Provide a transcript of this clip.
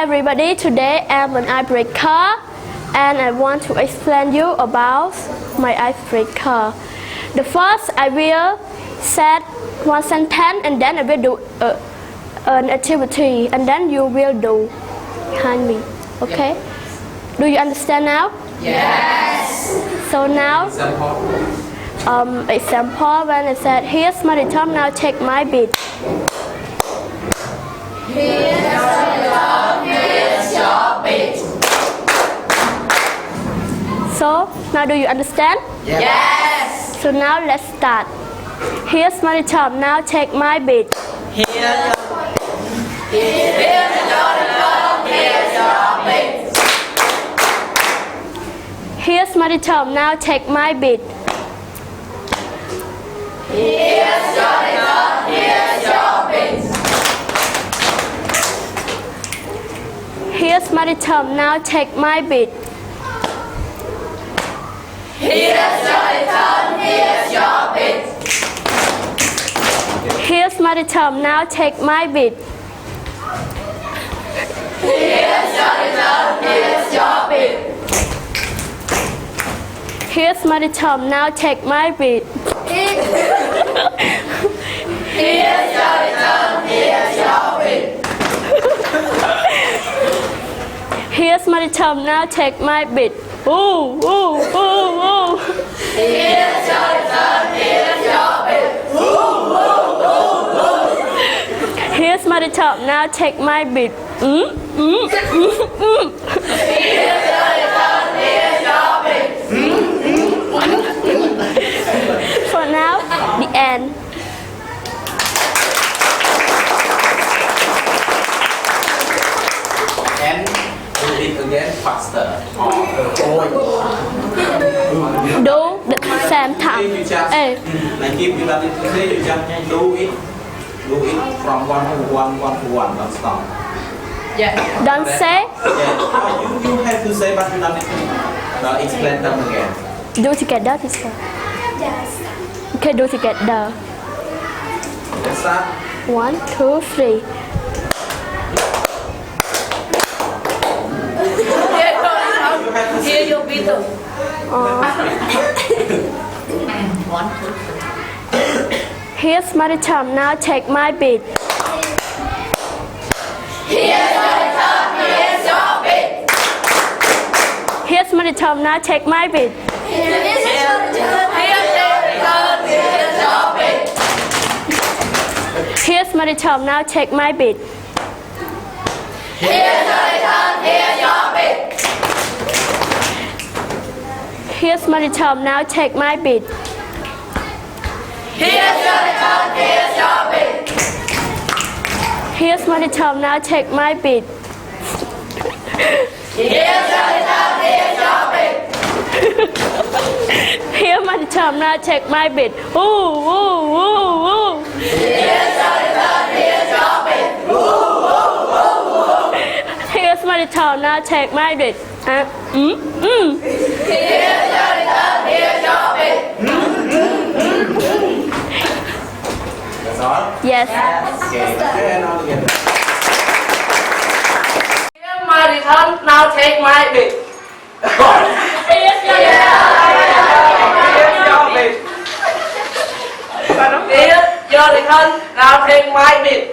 everybody, today I'm an icebreaker and I want to explain you about my icebreaker. The first I will set one sentence and then I will do an activity and then you will do behind me. Okay? Do you understand now? Yes. So now, example when I said, here's my thumb, now take my beat. Here's your thumb, here's your beat. So now do you understand? Yes. So now let's start. Here's my thumb, now take my beat. Here's your thumb, here's your beat. Here's my thumb, now take my beat. Here's your thumb, here's your beat. Here's my thumb, now take my beat. Here's your thumb, here's your beat. Here's my thumb, now take my beat. Here's your thumb, here's your beat. Here's my thumb, now take my beat. Here's your thumb, here's your beat. Here's my thumb, now take my beat. Ooh, ooh, ooh, ooh. Here's your thumb, here's your beat. Ooh, ooh, ooh, ooh. Here's my thumb, now take my beat. Here's your thumb, here's your beat. For now, the end. And do it again faster. Do the same time. You just, Hey. like if you want it to say, you just do it from one to one, don't stop. Yeah. Don't say. Yeah. You have to say, but you don't need to explain them again. Do together, teacher. Okay, do together. Let's start. 1, 2, 3. Here you beat them. Here's my thumb, now take my beat. Here's your thumb, here's your beat. Here's my thumb, now take my beat. Here's your thumb, here's your beat. Here's my thumb, now take my beat. Here's your thumb, here's your beat. Here's my thumb, now take my beat. Here's your thumb, here's your beat. Here's my thumb, now take my beat. Here's your thumb, here's your beat. Here's my thumb, now take my beat. Ooh, ooh, ooh, ooh. Here's your thumb, here's your beat. Ooh, ooh, ooh, ooh. Here's my thumb, now take my beat. Here's your thumb, here's your beat. That's all? Yes. Okay, and all together. Here's my thumb, now take my beat. Here's your thumb, now take my beat.